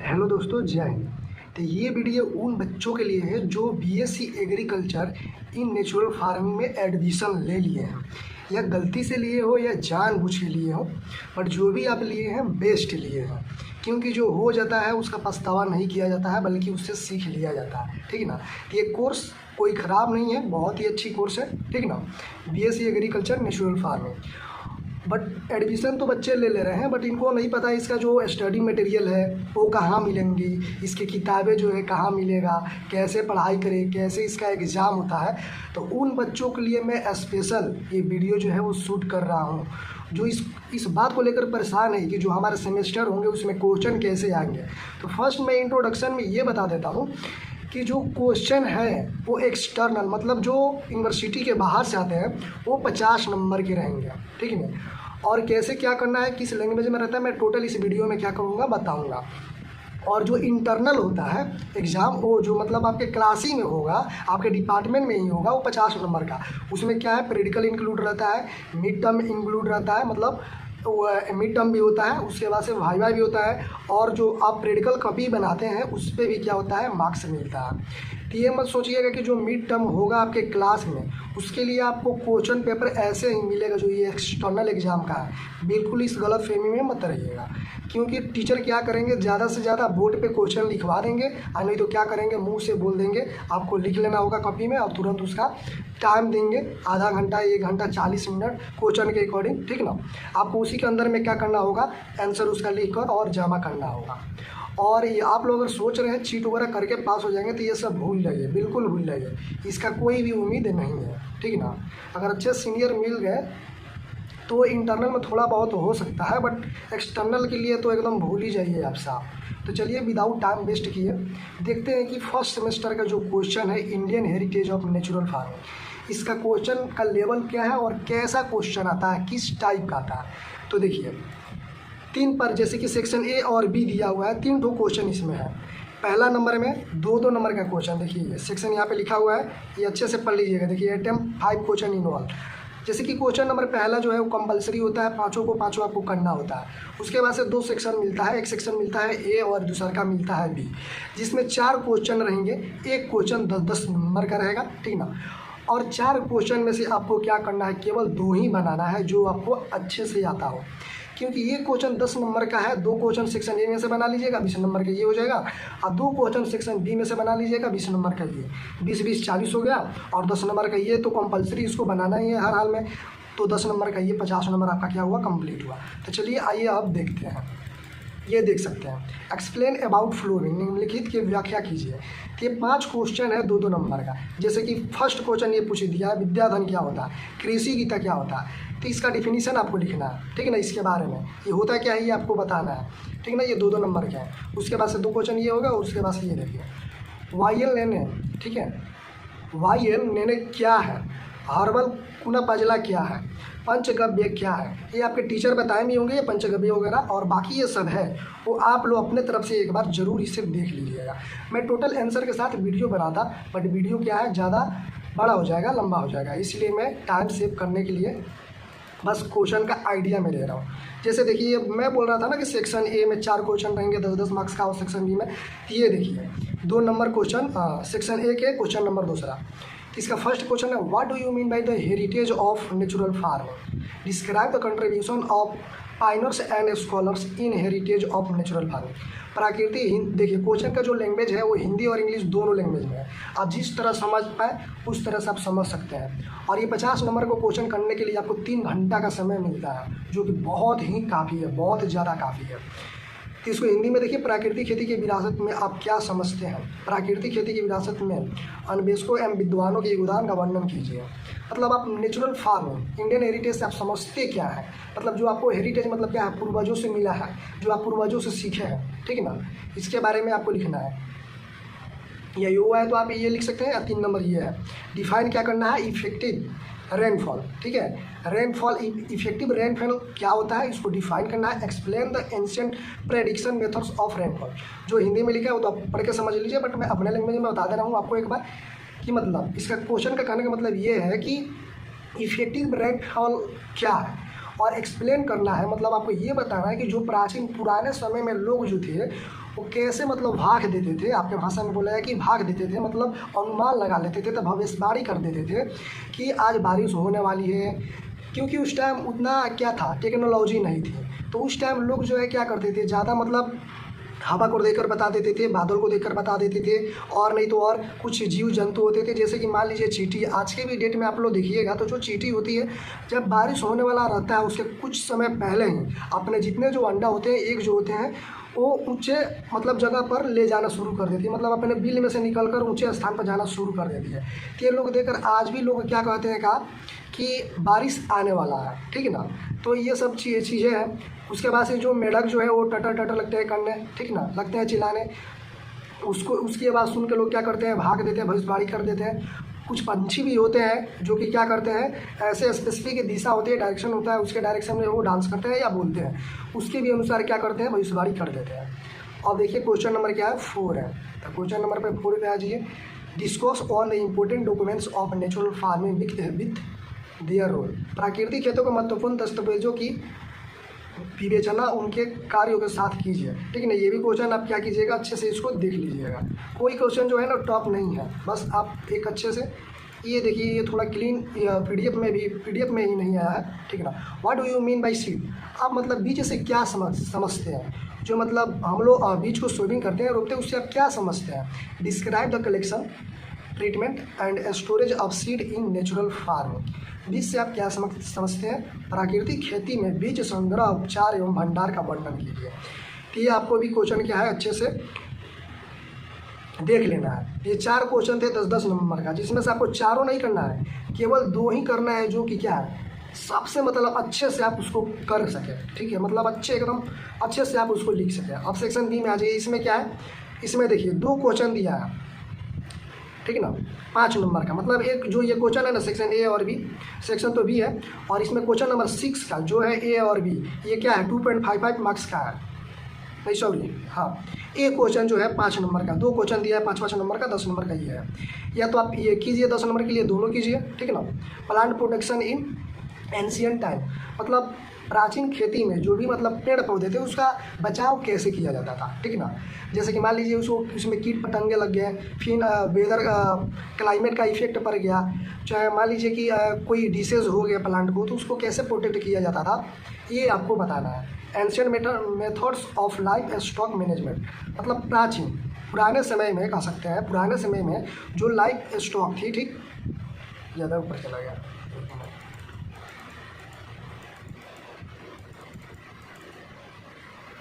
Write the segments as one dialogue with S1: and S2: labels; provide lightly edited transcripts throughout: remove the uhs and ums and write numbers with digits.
S1: Hello दोस्तों, जय हिंद। तो ये वीडियो उन बच्चों के लिए है जो BSc agriculture in natural farming में एडमिशन ले लिए हैं, या गलती से लिए हो या जानबूझ के लिए हो, बट जो भी आप लिए हैं बेस्ट लिए हैं। क्योंकि जो हो जाता है उसका पछतावा नहीं किया जाता है, बल्कि उससे सीख लिया जाता है। ठीक है ना। तो ये कोर्स कोई ख़राब नहीं है, बहुत ही अच्छी कोर्स है। ठीक ना। BSc agriculture natural farming, but admission तो बच्चे ले रहे हैं, बट इनको नहीं पता इसका जो स्टडी मटेरियल है वो कहाँ मिलेंगी, इसकी किताबें जो है कहाँ मिलेगा, कैसे पढ़ाई करें, कैसे इसका एग्ज़ाम होता है। तो उन बच्चों के लिए मैं स्पेशल ये वीडियो जो है वो शूट कर रहा हूँ, जो इस बात को लेकर परेशान है कि जो हमारे सेमेस्टर होंगे उसमें क्वेश्चन कैसे आएंगे। तो फर्स्ट मैं इंट्रोडक्शन में ये बता देता हूँ कि जो क्वेश्चन है वो एक्सटर्नल, मतलब जो यूनिवर्सिटी के बाहर से आते हैं वो 50 नंबर के रहेंगे। ठीक है ना। और कैसे क्या करना है, किस लैंग्वेज में रहता है, मैं टोटल इस वीडियो में क्या करूँगा बताऊँगा। और जो इंटरनल होता है एग्ज़ाम, वो जो मतलब आपके क्लास ही में होगा, आपके डिपार्टमेंट में ही होगा, वो 50 नंबर का। उसमें क्या है, प्रैक्टिकल इंक्लूड रहता है, मिड टर्म इंक्लूड रहता है, मतलब मिड टर्म भी होता है, उसके बाद से वाइवा भी होता है, और जो आप प्रैक्टिकल कॉपी बनाते हैं उस पर भी क्या होता है, मार्क्स मिलता है। तो ये मत सोचिएगा कि जो मिड टर्म होगा आपके क्लास में उसके लिए आपको क्वेश्चन पेपर ऐसे ही मिलेगा जो ये एक्सटर्नल एग्ज़ाम का है। बिल्कुल इस गलत फहमी में मत रहिएगा, क्योंकि टीचर क्या करेंगे, ज़्यादा से ज़्यादा बोर्ड पे क्वेश्चन लिखवा देंगे, और नहीं तो क्या करेंगे, मुंह से बोल देंगे आपको लिख लेना होगा कॉपी में, और तुरंत उसका टाइम देंगे, आधा घंटा, 1 घंटा, 40 मिनट क्वेश्चन के अकॉर्डिंग। ठीक ना। आपको उसी के अंदर में क्या करना होगा, आंसर उसका लिख कर और जमा करना होगा। और ये आप लोग अगर सोच रहे हैं चीट वगैरह करके पास हो जाएंगे, तो ये सब भूल जाइए, बिल्कुल भूल जाइए, इसका कोई भी उम्मीद नहीं है। ठीक ना। अगर अच्छे सीनियर मिल गए तो इंटरनल में थोड़ा बहुत हो सकता है, बट एक्सटर्नल के लिए तो एकदम भूल ही जाइए आप साहब। तो चलिए विदाउट टाइम वेस्ट किए देखते हैं कि फर्स्ट सेमेस्टर का जो क्वेश्चन है, Indian heritage of natural farming, इसका क्वेश्चन का लेवल क्या है और कैसा क्वेश्चन आता है, किस टाइप का आता है। तो देखिए 3 पर, जैसे कि सेक्शन ए और बी दिया हुआ है, 3 क्वेश्चन इसमें है। पहला नंबर में 2-2 नंबर का क्वेश्चन, देखिए सेक्शन यहाँ पे लिखा हुआ है, ये अच्छे से पढ़ लीजिएगा। देखिए अटेम्प्ट 5 क्वेश्चन इन्वॉल्व। जैसे कि क्वेश्चन नंबर पहला जो है वो कंपलसरी होता है, पाँचों को पाँचों आपको करना होता है। उसके बाद से 2 सेक्शन मिलता है, एक सेक्शन मिलता है ए और दूसरा का मिलता है बी, जिसमें 4 क्वेश्चन रहेंगे। एक क्वेश्चन 10-10 नंबर का रहेगा। ठीक ना। और 4 क्वेश्चन में से आपको क्या करना है, केवल 2 ही बनाना है जो आपको अच्छे से आता हो। क्योंकि ये क्वेश्चन 10 नंबर का है, 2 क्वेश्चन सेक्शन ए में से बना लीजिएगा, 20 नंबर का ये हो जाएगा, और 2 क्वेश्चन सेक्शन बी में से बना लीजिएगा, 20 नंबर का ये, 20-20 40 हो गया। और 10 नंबर का ये तो कंपलसरी इसको बनाना ही है हर हाल में, तो 10 नंबर का ये 50 नंबर आपका क्या हुआ, कंप्लीट हुआ। तो चलिए आइए अब देखते हैं। ये देख सकते हैं, एक्सप्लेन अबाउट फ्लोरिंग, निम्नलिखित की व्याख्या कीजिए। तो ये 5 क्वेश्चन है 2-2 नंबर का। जैसे कि फर्स्ट क्वेश्चन ये पूछ दिया है, विद्याधन क्या होता है, कृषि गीता क्या होता है, तो इसका डिफिनीशन आपको लिखना है। ठीक है ना। इसके बारे में ये होता क्या है ये आपको बताना है। ठीक है ना। ये 2-2 नंबर के हैं। उसके बाद से 2 क्वेश्चन ये होगा, और उसके बाद से ये देखिए वायल नेने। ठीक है। वायल नेने क्या है, हर्बल कुना पजला क्या है, पंचगव्य क्या है, ये आपके टीचर बताए भी होंगे, ये पंचगव्य वगैरह, और बाकी ये सब है वो आप लोग अपने तरफ से एक बार ज़रूर इसे देख लीजिएगा। मैं टोटल आंसर के साथ वीडियो बना था, बट वीडियो क्या है, ज़्यादा बड़ा हो जाएगा, लंबा हो जाएगा, इसलिए मैं टाइम सेव करने के लिए बस क्वेश्चन का आइडिया में ले रहा हूँ। जैसे देखिए मैं बोल रहा था ना कि सेक्शन ए में 4 क्वेश्चन रहेंगे 10-10 मार्क्स का, और सेक्शन बी में ये देखिए 2 नंबर क्वेश्चन, सेक्शन ए के क्वेश्चन नंबर दूसरा। इसका फर्स्ट क्वेश्चन है, what do you mean by the heritage of natural farming, describe the contribution of पाइनर्स and scholars in heritage of natural farming. प्रकृति, देखिए question का जो लैंग्वेज है वो हिंदी और इंग्लिश दोनों लैंग्वेज में है। आप जिस तरह समझ पाए उस तरह से आप समझ सकते हैं। और ये 50 नंबर को क्वेश्चन करने के लिए आपको 3 घंटा का समय मिलता है, जो कि बहुत ही काफ़ी है, बहुत ज़्यादा काफ़ी है। तो इसको हिंदी में देखिए, प्राकृतिक खेती की विरासत में आप क्या समझते हैं, प्राकृतिक खेती की विरासत में अन्वेषकों एवं विद्वानों के योगदान का वर्णन कीजिए। मतलब आप नेचुरल फार्मिंग, इंडियन हेरिटेज से आप समझते क्या है, मतलब जो आपको हेरिटेज मतलब क्या है, पूर्वजों से मिला है, जो आप पूर्वजों से सीखे हैं। ठीक है ना। इसके बारे में आपको लिखना है। यही हुआ है तो आप ये लिख सकते हैं, या 3 नंबर ये है, डिफाइन क्या करना है, इफेक्टिव रेनफॉल। ठीक है। रेनफॉल, इफेक्टिव रेनफॉल क्या होता है, इसको डिफाइन करना है। Explain the ancient prediction methods of rainfall, जो हिंदी में लिखा है वो तो आप पढ़ के समझ लीजिए, बट मैं अपने लैंग्वेज में बता दे रहा हूँ आपको एक बार कि मतलब इसका क्वेश्चन का कहने का मतलब ये है कि इफेक्टिव रेनफॉल क्या है, और एक्सप्लेन करना है, मतलब आपको ये बताना है कि जो प्राचीन पुराने समय में लोग जो थे वो कैसे मतलब भाग देते थे, आपके भाषा में बोला है कि भाग देते थे, मतलब अनुमान लगा लेते थे, तो भविष्यवाणी कर देते थे कि आज बारिश होने वाली है। क्योंकि उस टाइम उतना क्या था, टेक्नोलॉजी नहीं थी, तो उस टाइम लोग जो है क्या करते थे, ज़्यादा मतलब हवा को देखकर बता देते थे, बादल को देखकर बता देते थे, और नहीं तो और कुछ जीव जंतु होते थे, जैसे कि मान लीजिए चींटी। आज के भी डेट में आप लोग देखिएगा तो जो चींटी होती है, जब बारिश होने वाला रहता है उसके कुछ समय पहले ही अपने जितने जो अंडा होते हैं, एग जो होते हैं, वो ऊंचे मतलब जगह पर ले जाना शुरू कर देती है, मतलब अपने बिल में से निकलकर ऊंचे स्थान पर जाना शुरू कर देती है। तो ये लोग देखकर आज भी लोग क्या कहते हैं कहा कि बारिश आने वाला है, ठीक है ना। तो ये सब चीज़ें हैं। उसके बाद से जो मेढक जो है वो टटर टटर लगते हैं करने, ठीक ना, लगते हैं चिल्लाने। उसको उसकी आवाज़ सुन के लोग क्या करते हैं, भाग देते हैं, भविष्यवाणी कर देते हैं। कुछ पंछी भी होते हैं जो कि क्या करते हैं, ऐसे स्पेसिफिक दिशा होती है, डायरेक्शन होता है, उसके डायरेक्शन में वो डांस करते हैं या बोलते हैं, उसके भी अनुसार क्या करते हैं, भविष्यवाणी कर देते हैं। अब देखिए क्वेश्चन नंबर क्या है, 4 है। तो क्वेश्चन नंबर पे 4 पे आ जाइए। Discuss on the important documents of natural farming with their role. प्राकृतिक खेतों के महत्वपूर्ण दस्तावेजों की विवेचना उनके कार्यों के साथ कीजिए, ठीक है ना। ये भी क्वेश्चन आप क्या कीजिएगा, अच्छे से इसको देख लीजिएगा। कोई क्वेश्चन जो है ना टॉप नहीं है, बस आप एक अच्छे से ये देखिए, ये थोड़ा क्लीन पीडीएफ में ही नहीं आया है, ठीक है ना। What do you mean by seed? आप मतलब बीज से क्या समझते हैं, जो मतलब हम लोग बीज को सोइंग करते हैं, रोपते हैं, उससे आप क्या समझते हैं। Describe the collection, treatment and storage of seed in natural farming. बीज से आप क्या समझते हैं, प्राकृतिक खेती में बीज संग्रह, उपचार एवं भंडार का वर्णन कीजिए। तो ये आपको भी क्वेश्चन क्या है, अच्छे से देख लेना है। ये 4 क्वेश्चन थे 10-10 नंबर का, जिसमें से आपको चारों नहीं करना है, केवल 2 ही करना है, जो कि क्या है, सबसे मतलब अच्छे से आप उसको कर सकें, ठीक है, मतलब एकदम अच्छे से आप उसको लिख सकें। अब सेक्शन बी में आ जाइए। इसमें क्या है, इसमें देखिए 2 क्वेश्चन दिया है, ठीक है ना, 5 नंबर का। मतलब एक जो ये क्वेश्चन है ना, सेक्शन ए और बी, सेक्शन तो बी है, और इसमें क्वेश्चन नंबर 6 का जो है ए और बी, ये क्या है 2.55 मार्क्स का है, नहीं सॉरी, हाँ, एक क्वेश्चन जो है 5 नंबर का, 2 क्वेश्चन दिया है 5-5 नंबर का, 10 नंबर का ये है। या तो आप ये कीजिए 10 नंबर के लिए, दोनों कीजिए, ठीक है ना। Plant protection in ancient time, मतलब प्राचीन खेती में जो भी मतलब पेड़ पौधे थे उसका बचाव कैसे किया जाता था, ठीक है ना। जैसे कि मान लीजिए उसमें कीट पतंगे लग गए, फिर वेदर क्लाइमेट का इफेक्ट पड़ गया, चाहे मान लीजिए कि कोई डिसीज हो गया प्लांट को, तो उसको कैसे प्रोटेक्ट किया जाता था, ये आपको बताना है। Ancient methods of life stock management, मतलब प्राचीन पुराने समय में कह सकते हैं, पुराने समय में जो लाइफ स्टॉक थी, ठीक, ज़्यादा ऊपर चला गया,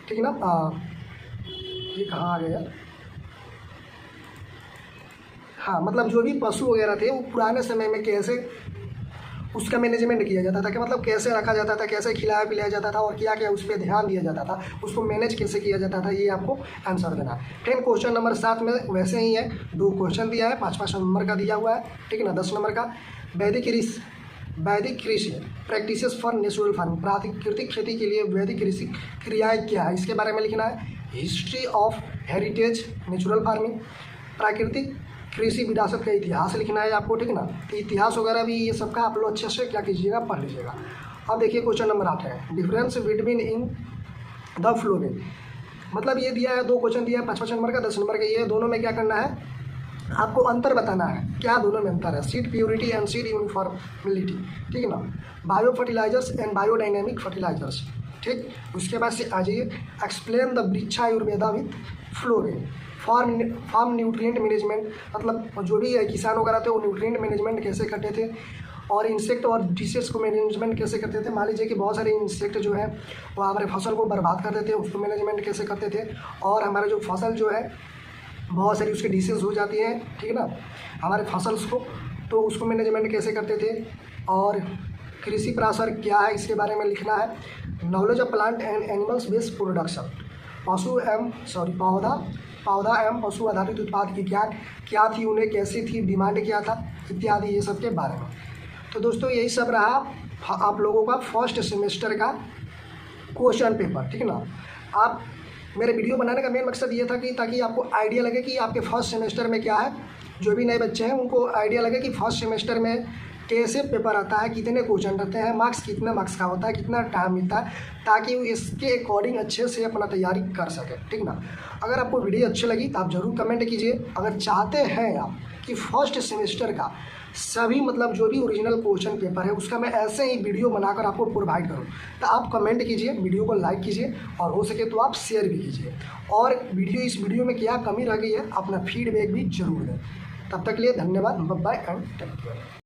S1: ठीक है ना। ये कहाँ आ गया, हाँ, मतलब जो भी पशु वगैरह थे वो पुराने समय में कैसे उसका मैनेजमेंट किया जाता था, कि मतलब कैसे रखा जाता था, कैसे खिलाया पिलाया जाता था, और क्या क्या उस पर ध्यान दिया जाता था, उसको मैनेज कैसे किया जाता था, ये आपको आंसर देना है। 10 क्वेश्चन नंबर 7 में वैसे ही है, 2 क्वेश्चन दिया है, 5-5 नंबर का दिया हुआ है, ठीक है ना। 10 नंबर का वैदिक कृषि प्रैक्टिसेस फॉर नेचुरल फार्मिंग, प्राकृतिक खेती के लिए वैदिक कृषि क्रियाएँ क्या है, इसके बारे में लिखना है। History of heritage natural farming, प्राकृतिक कृषि विरासत का इतिहास लिखना है आपको, ठीक है ना। तो इतिहास वगैरह भी ये सबका आप लोग अच्छे से क्या कीजिएगा, पढ़ लीजिएगा। अब देखिए क्वेश्चन नंबर 8 है, difference between in the flowing, मतलब ये दिया है, 2 क्वेश्चन दिया है, 5-5 नंबर का, 10 नंबर का, ये दोनों में क्या करना है, आपको अंतर बताना है, क्या दोनों में अंतर है। Seed purity and seed uniformity, ठीक है ना। Bio fertilisers and biodynamic fertilisers, ठीक। उसके बाद से आ जाइए, explain the Vriksha Ayurveda with flowering, farm nutrient management, मतलब जो भी किसान वगैरह थे वो न्यूट्रिएंट मैनेजमेंट कैसे करते थे, और इंसेक्ट और डिसीज को मैनेजमेंट कैसे करते थे। मान लीजिए कि बहुत सारे इंसेक्ट जो है वो हमारे फसल को बर्बाद कर देते हैं, उसको मैनेजमेंट कैसे करते थे, और हमारे जो फसल जो है बहुत सारी उसकी डिसीज हो जाती है, ठीक है ना, हमारे फसल्स को, तो उसको मैनेजमेंट कैसे करते थे। और कृषि प्रासर क्या है, इसके बारे में लिखना है। Knowledge of plant and animals based production, पौधा एवं पशु आधारित उत्पाद की क्या थी, उन्हें कैसी थी, डिमांड क्या था, इत्यादि, ये सब के बारे में। तो दोस्तों यही सब रहा आप लोगों का फर्स्ट सेमेस्टर का क्वेश्चन पेपर, ठीक है ना। आप मेरे वीडियो बनाने का मेन मकसद ये था कि ताकि आपको आइडिया लगे कि आपके फर्स्ट सेमेस्टर में क्या है, जो भी नए बच्चे हैं उनको आइडिया लगे कि फर्स्ट सेमेस्टर में कैसे पेपर आता है, कितने क्वेश्चन रहते हैं, मार्क्स कितने मार्क्स का होता है, कितना टाइम मिलता है, ताकि वो इसके अकॉर्डिंग अच्छे से अपना तैयारी कर सके, ठीक ना। अगर आपको वीडियो अच्छी लगी तो आप ज़रूर कमेंट कीजिए। अगर चाहते हैं आप कि फर्स्ट सेमेस्टर का सभी मतलब जो भी ओरिजिनल क्वेश्चन पेपर है उसका मैं ऐसे ही वीडियो बनाकर आपको प्रोवाइड करूं, तो आप कमेंट कीजिए, वीडियो को लाइक कीजिए और हो सके तो आप शेयर भी कीजिए। और इस वीडियो में क्या कमी रह गई है अपना फीडबैक भी जरूर दें। तब तक के लिए धन्यवाद, bye bye and take care.